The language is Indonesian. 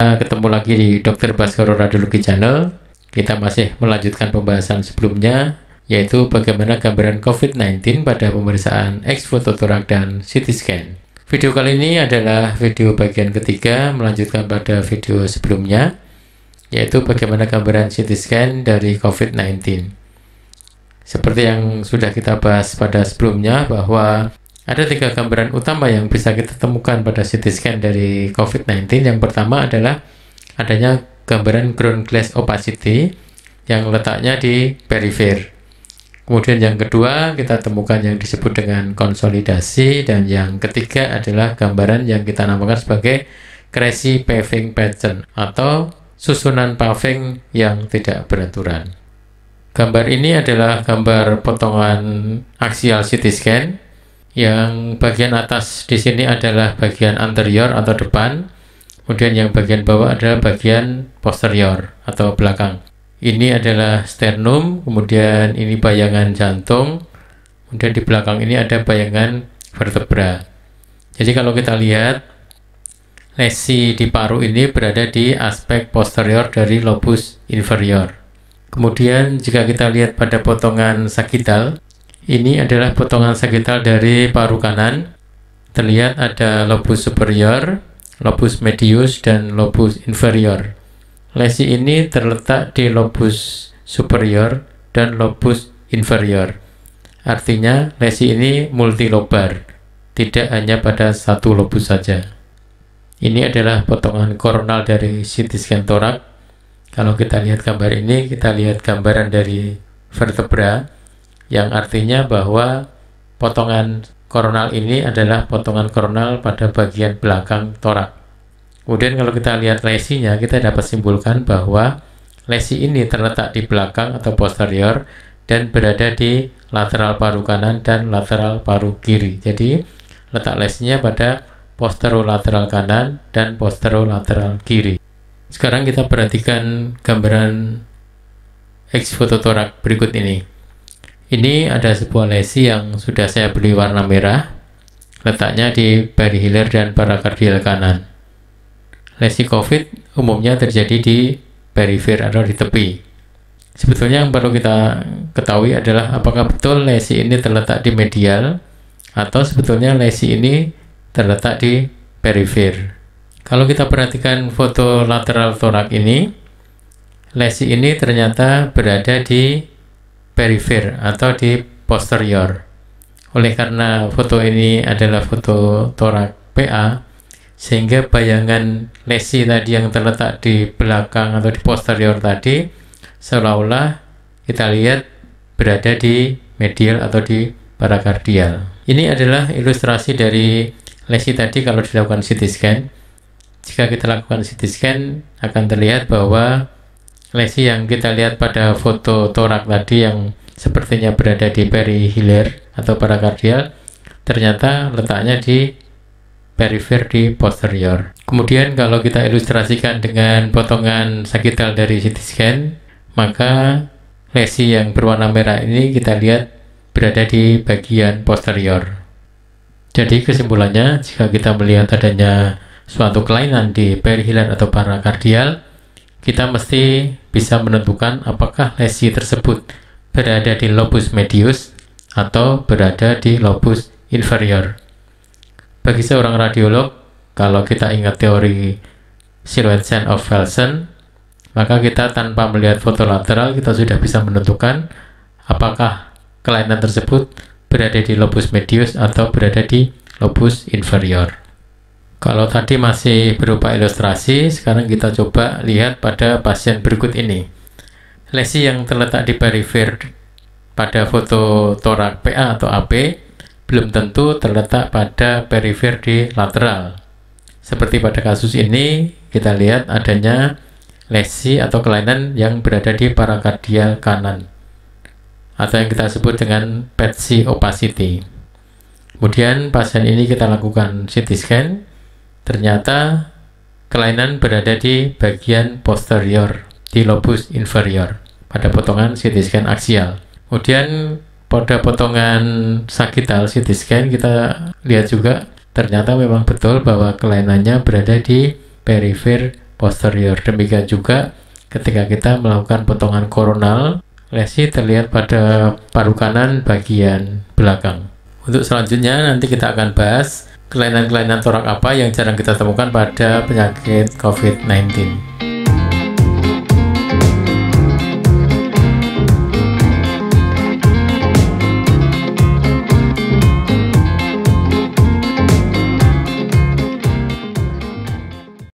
Ketemu lagi di Dr. Baskoro Radiologi Channel. Kita masih melanjutkan pembahasan sebelumnya, yaitu bagaimana gambaran COVID-19 pada pemeriksaan X fototorak dan CT scan. Video kali ini adalah video bagian ketiga melanjutkan pada video sebelumnya, yaitu bagaimana gambaran CT scan dari COVID-19. Seperti yang sudah kita bahas pada sebelumnya, bahwa ada 3 gambaran utama yang bisa kita temukan pada CT scan dari COVID-19. Yang pertama adalah adanya gambaran ground glass opacity yang letaknya di perifer. Kemudian yang kedua kita temukan yang disebut dengan konsolidasi, dan yang ketiga adalah gambaran yang kita namakan sebagai crazy paving pattern atau susunan paving yang tidak beraturan. Gambar ini adalah gambar potongan aksial CT scan. Yang bagian atas di sini adalah bagian anterior atau depan, kemudian yang bagian bawah adalah bagian posterior atau belakang. Ini adalah sternum, kemudian ini bayangan jantung, kemudian di belakang ini ada bayangan vertebra. Jadi kalau kita lihat, lesi di paru ini berada di aspek posterior dari lobus inferior. Kemudian jika kita lihat pada potongan sagital, ini adalah potongan sagital dari paru kanan. Terlihat ada lobus superior, lobus medius, dan lobus inferior. Lesi ini terletak di lobus superior dan lobus inferior. Artinya lesi ini multilobar, tidak hanya pada satu lobus saja. Ini adalah potongan koronal dari CT scan torak. Kalau kita lihat gambar ini, kita lihat gambaran dari vertebra, yang artinya bahwa potongan koronal ini adalah potongan koronal pada bagian belakang torak. Kemudian kalau kita lihat lesinya, kita dapat simpulkan bahwa lesi ini terletak di belakang atau posterior dan berada di lateral paru kanan dan lateral paru kiri. Jadi letak lesinya pada posterolateral kanan dan posterolateral kiri. Sekarang kita perhatikan gambaran X fototorak berikut ini. Ini ada sebuah lesi yang sudah saya beli warna merah, letaknya di perihilir dan parakardial kanan. Lesi COVID umumnya terjadi di perifer atau di tepi. Sebetulnya yang perlu kita ketahui adalah apakah betul lesi ini terletak di medial atau sebetulnya lesi ini terletak di perifer. Kalau kita perhatikan foto lateral torak ini, lesi ini ternyata berada di perifer atau di posterior. Oleh karena foto ini adalah foto torak PA, sehingga bayangan lesi tadi yang terletak di belakang atau di posterior tadi seolah-olah kita lihat berada di medial atau di parakardial. Ini adalah ilustrasi dari lesi tadi kalau dilakukan CT scan. Jika kita lakukan CT scan, akan terlihat bahwa lesi yang kita lihat pada foto torak tadi yang sepertinya berada di perihilir atau parakardial ternyata letaknya di perifer di posterior. Kemudian kalau kita ilustrasikan dengan potongan sagital dari CT scan, maka lesi yang berwarna merah ini kita lihat berada di bagian posterior. Jadi kesimpulannya, jika kita melihat adanya suatu kelainan di perihilir atau parakardial, kita mesti bisa menentukan apakah lesi tersebut berada di lobus medius atau berada di lobus inferior. Bagi seorang radiolog, kalau kita ingat teori silhouette chain of Wilson, maka kita tanpa melihat foto lateral kita sudah bisa menentukan apakah kelainan tersebut berada di lobus medius atau berada di lobus inferior. Kalau tadi masih berupa ilustrasi, sekarang kita coba lihat pada pasien berikut ini. Lesi yang terletak di perifer pada foto torak PA atau AP belum tentu terletak pada perifer di lateral. Seperti pada kasus ini, kita lihat adanya lesi atau kelainan yang berada di parakardial kanan atau yang kita sebut dengan patchy opacity. Kemudian pasien ini kita lakukan CT scan, ternyata kelainan berada di bagian posterior di lobus inferior pada potongan CT scan aksial. Kemudian pada potongan sagital CT scan kita lihat juga ternyata memang betul bahwa kelainannya berada di perifer posterior. Demikian juga ketika kita melakukan potongan koronal, lesi terlihat pada paru kanan bagian belakang. Untuk selanjutnya nanti kita akan bahas kelainan-kelainan torak apa yang jarang kita temukan pada penyakit COVID-19.